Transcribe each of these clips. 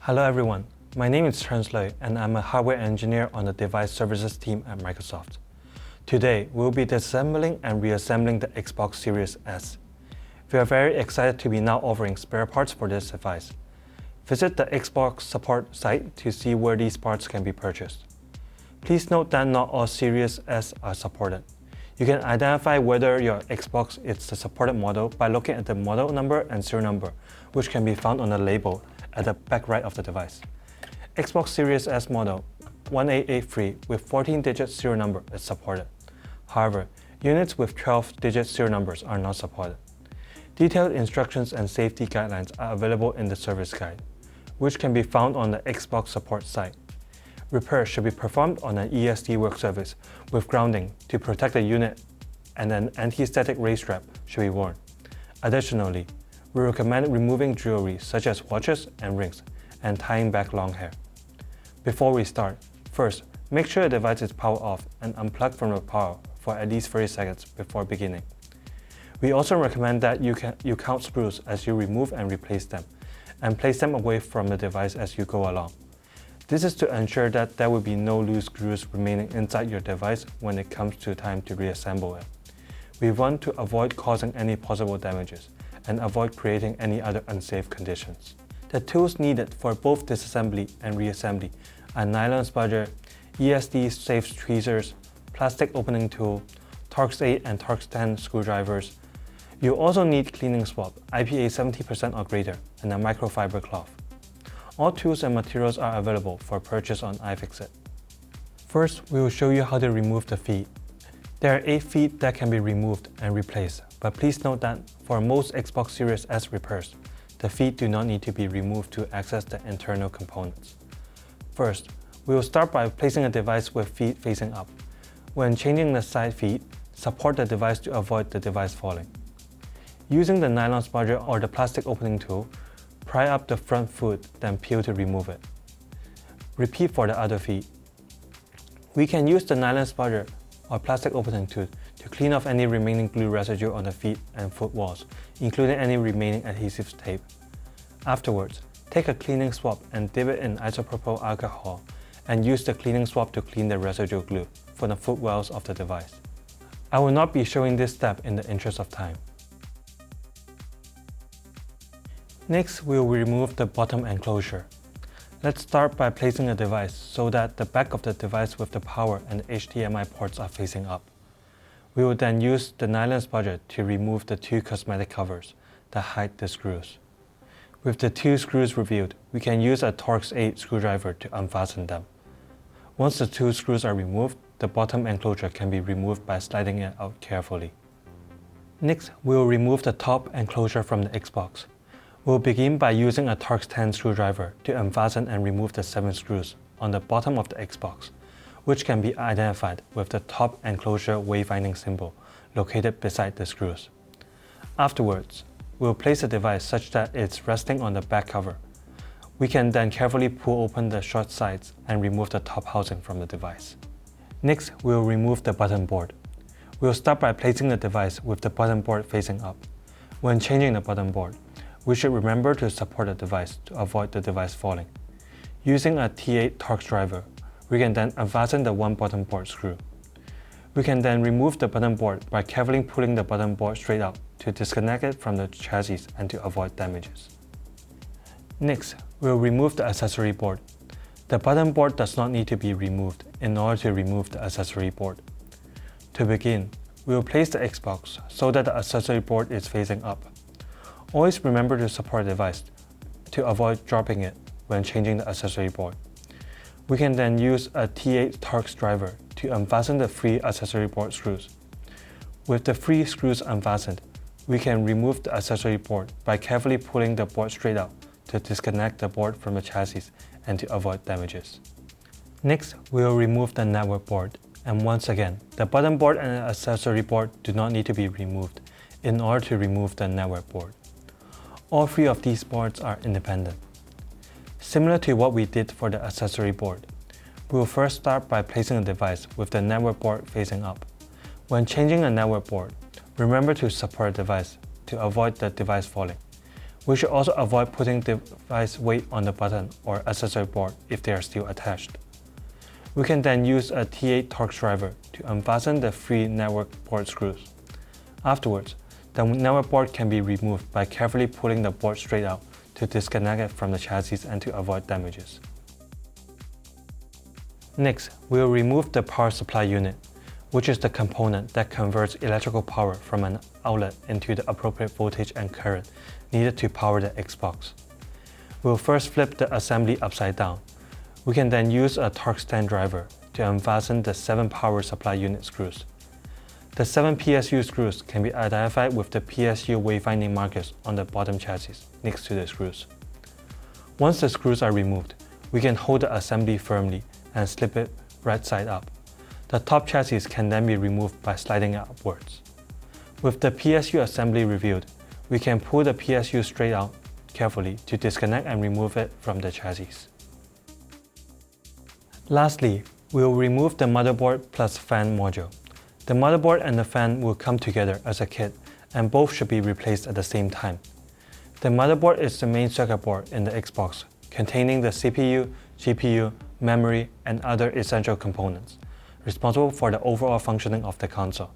Hello everyone, my name is Translate and I'm a hardware engineer on the device services team at Microsoft. Today, we'll be disassembling and reassembling the Xbox Series S. We are very excited to be now offering spare parts for this device. Visit the Xbox support site to see where these parts can be purchased. Please note that not all Series S are supported. You can identify whether your Xbox is the supported model by looking at the model number and serial number, which can be found on the label at the back right of the device. Xbox Series S model 1883 with 14-digit serial number is supported. However, units with 12-digit serial numbers are not supported. Detailed instructions and safety guidelines are available in the service guide, which can be found on the Xbox support site. Repair should be performed on an ESD work surface with grounding to protect the unit, and an anti-static race strap should be worn. Additionally, we recommend removing jewelry such as watches and rings and tying back long hair. Before we start, first, make sure the device is powered off and unplugged from the power for at least 30 seconds before beginning. We also recommend that you count screws as you remove and replace them, and place them away from the device as you go along. This is to ensure that there will be no loose screws remaining inside your device when it comes to time to reassemble it. We want to avoid causing any possible damages and avoid creating any other unsafe conditions. The tools needed for both disassembly and reassembly are nylon spudger, ESD safe tweezers, plastic opening tool, Torx 8 and Torx 10 screwdrivers. You also need cleaning swab, IPA 70% or greater, and a microfiber cloth. All tools and materials are available for purchase on iFixit. First, we will show you how to remove the feet. There are 8 feet that can be removed and replaced, but please note that for most Xbox Series S repairs, the feet do not need to be removed to access the internal components. First, we will start by placing a device with feet facing up. When changing the side feet, support the device to avoid the device falling. Using the nylon spudger or the plastic opening tool, pry up the front foot, then peel to remove it. Repeat for the other feet. We can use the nylon spudger or plastic opening tool to clean off any remaining glue residue on the feet and foot walls, including any remaining adhesive tape. Afterwards, take a cleaning swab and dip it in isopropyl alcohol and use the cleaning swab to clean the residual glue from the foot wells of the device. I will not be showing this step in the interest of time. Next, we will remove the bottom enclosure. Let's start by placing the device so that the back of the device with the power and the HDMI ports are facing up. We will then use the nylon spudger to remove the 2 cosmetic covers that hide the screws. With the 2 screws revealed, we can use a Torx 8 screwdriver to unfasten them. Once the 2 screws are removed, the bottom enclosure can be removed by sliding it out carefully. Next, we will remove the top enclosure from the Xbox. We'll begin by using a Torx 10 screwdriver to unfasten and remove the 7 screws on the bottom of the Xbox, which can be identified with the top enclosure wayfinding symbol located beside the screws. Afterwards, we'll place the device such that it's resting on the back cover. We can then carefully pull open the short sides and remove the top housing from the device. Next, we'll remove the button board. We'll start by placing the device with the button board facing up. When changing the button board, we should remember to support the device to avoid the device falling. Using a T8 Torx driver, we can then unfasten the 1 button board screw. We can then remove the button board by carefully pulling the button board straight out to disconnect it from the chassis and to avoid damages. Next, we'll remove the accessory board. The button board does not need to be removed in order to remove the accessory board. To begin, we will place the Xbox so that the accessory board is facing up. Always remember to support the device to avoid dropping it when changing the accessory board. We can then use a T8 Torx driver to unfasten the 3 accessory board screws. With the 3 screws unfastened, we can remove the accessory board by carefully pulling the board straight out to disconnect the board from the chassis and to avoid damages. Next, we will remove the network board, and once again, the button board and the accessory board do not need to be removed in order to remove the network board. All 3 of these boards are independent. Similar to what we did for the accessory board, we will first start by placing the device with the network board facing up. When changing a network board, remember to support the device to avoid the device falling. We should also avoid putting device weight on the button or accessory board if they are still attached. We can then use a T8 Torx driver to unfasten the 3 network board screws. Afterwards, the network board can be removed by carefully pulling the board straight out to disconnect it from the chassis and to avoid damages. Next, we will remove the power supply unit, which is the component that converts electrical power from an outlet into the appropriate voltage and current needed to power the Xbox. We will first flip the assembly upside down. We can then use a Torx stand driver to unfasten the 7 power supply unit screws. The 7 PSU screws can be identified with the PSU wayfinding markers on the bottom chassis next to the screws. Once the screws are removed, we can hold the assembly firmly and slip it right side up. The top chassis can then be removed by sliding it upwards. With the PSU assembly revealed, we can pull the PSU straight out carefully to disconnect and remove it from the chassis. Lastly, we will remove the motherboard plus fan module. The motherboard and the fan will come together as a kit, and both should be replaced at the same time. The motherboard is the main circuit board in the Xbox, containing the CPU, GPU, memory, and other essential components, responsible for the overall functioning of the console.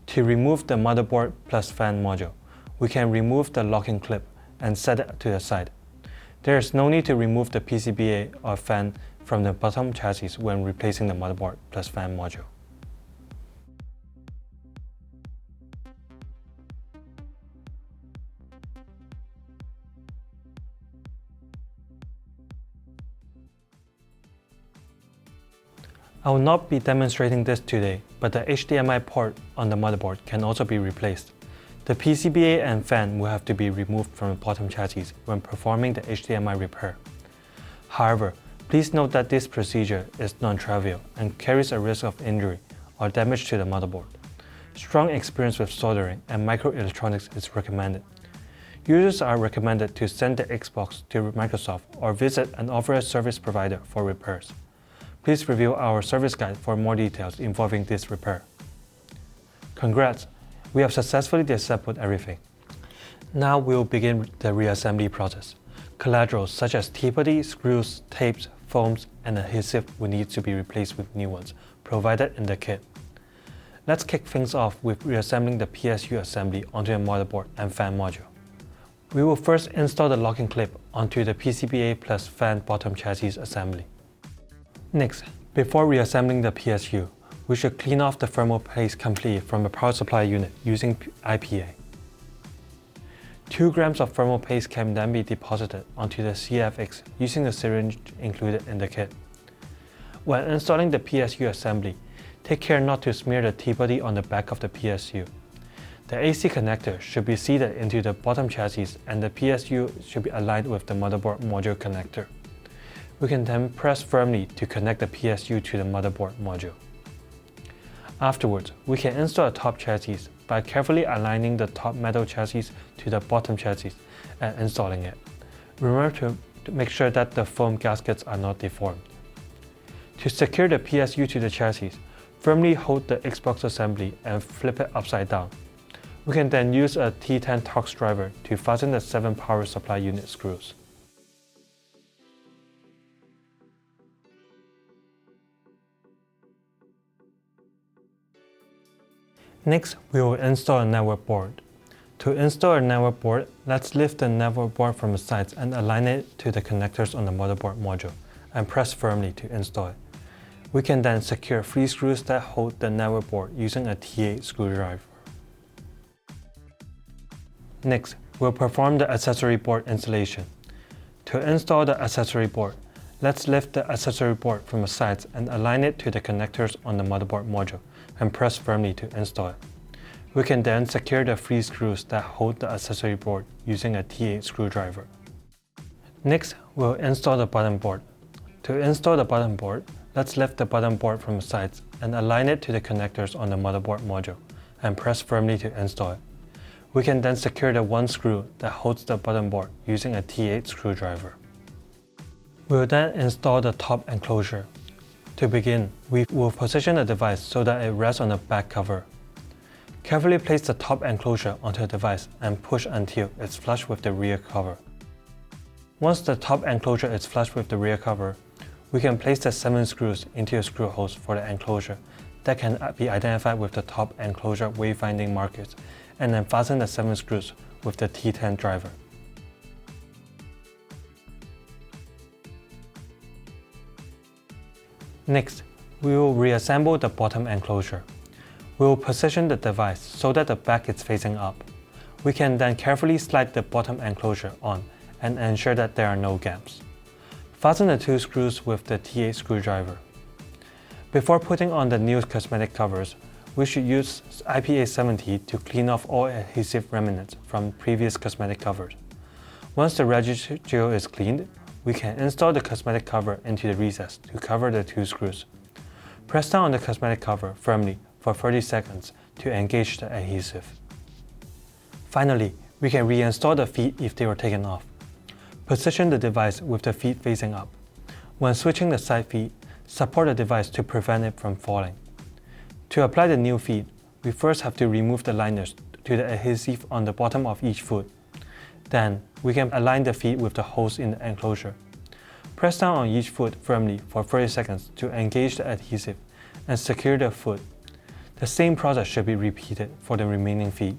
To remove the motherboard plus fan module, we can remove the locking clip and set it to the side. There is no need to remove the PCBA or fan from the bottom chassis when replacing the motherboard plus fan module. I will not be demonstrating this today, but the HDMI port on the motherboard can also be replaced. The PCBA and fan will have to be removed from the bottom chassis when performing the HDMI repair. However, please note that this procedure is non-trivial and carries a risk of injury or damage to the motherboard. Strong experience with soldering and microelectronics is recommended. Users are recommended to send the Xbox to Microsoft or visit an authorized service provider for repairs. Please review our service guide for more details involving this repair. Congrats! We have successfully disassembled everything. Now we will begin the reassembly process. Collaterals such as T-body, screws, tapes, foams, and adhesive will need to be replaced with new ones provided in the kit. Let's kick things off with reassembling the PSU assembly onto the motherboard and fan module. We will first install the locking clip onto the PCBA plus fan bottom chassis assembly. Next, before reassembling the PSU, we should clean off the thermal paste completely from the power supply unit using IPA. 2 grams of thermal paste can then be deposited onto the CFX using the syringe included in the kit. When installing the PSU assembly, take care not to smear the T-body on the back of the PSU. The AC connector should be seated into the bottom chassis and the PSU should be aligned with the motherboard module connector. We can then press firmly to connect the PSU to the motherboard module. Afterwards, we can install the top chassis by carefully aligning the top metal chassis to the bottom chassis and installing it. Remember to make sure that the foam gaskets are not deformed. To secure the PSU to the chassis, firmly hold the Xbox assembly and flip it upside down. We can then use a T10 Torx driver to fasten the 7 power supply unit screws. Next, we will install a network board. To install a network board, let's lift the network board from the sides and align it to the connectors on the motherboard module and press firmly to install it. We can then secure 3 screws that hold the network board using a T8 screwdriver. Next, we'll perform the accessory board installation. To install the accessory board, let's lift the accessory board from the sides and align it to the connectors on the motherboard module and press firmly to install it. We can then secure the 3 screws that hold the accessory board using a T8 screwdriver. Next, we'll install the bottom board. To install the bottom board, let's lift the bottom board from the sides and align it to the connectors on the motherboard module and press firmly to install it. We can then secure the 1 screw that holds the bottom board using a T8 screwdriver. We will then install the top enclosure. To begin, we will position the device so that it rests on the back cover. Carefully place the top enclosure onto the device and push until it's flush with the rear cover. Once the top enclosure is flush with the rear cover, we can place the 7 screws into a screw holes for the enclosure that can be identified with the top enclosure wayfinding markers, and then fasten the 7 screws with the T10 driver. Next, we will reassemble the bottom enclosure. We will position the device so that the back is facing up. We can then carefully slide the bottom enclosure on and ensure that there are no gaps. Fasten the 2 screws with the T8 screwdriver. Before putting on the new cosmetic covers, we should use IPA70 to clean off all adhesive remnants from previous cosmetic covers. Once the residue is cleaned, we can install the cosmetic cover into the recess to cover the 2 screws. Press down on the cosmetic cover firmly for 30 seconds to engage the adhesive. Finally, we can reinstall the feet if they were taken off. Position the device with the feet facing up. When switching the side feet, support the device to prevent it from falling. To apply the new feet, we first have to remove the liners to the adhesive on the bottom of each foot. Then, we can align the feet with the holes in the enclosure. Press down on each foot firmly for 30 seconds to engage the adhesive and secure the foot. The same process should be repeated for the remaining feet.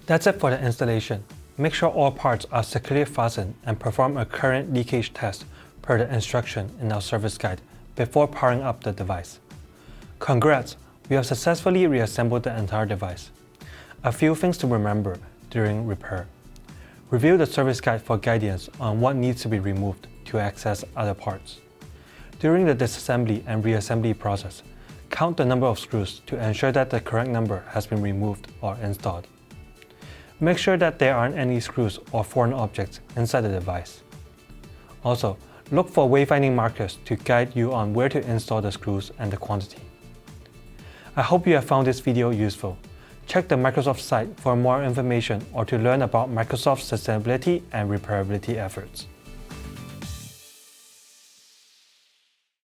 That's it for the installation. Make sure all parts are securely fastened and perform a current leakage test per the instruction in our service guide before powering up the device. Congrats! We have successfully reassembled the entire device. A few things to remember during repair. Review the service guide for guidance on what needs to be removed to access other parts. During the disassembly and reassembly process, count the number of screws to ensure that the correct number has been removed or installed. Make sure that there aren't any screws or foreign objects inside the device. Also, look for wayfinding markers to guide you on where to install the screws and the quantity. I hope you have found this video useful. Check the Microsoft site for more information or to learn about Microsoft's sustainability and repairability efforts.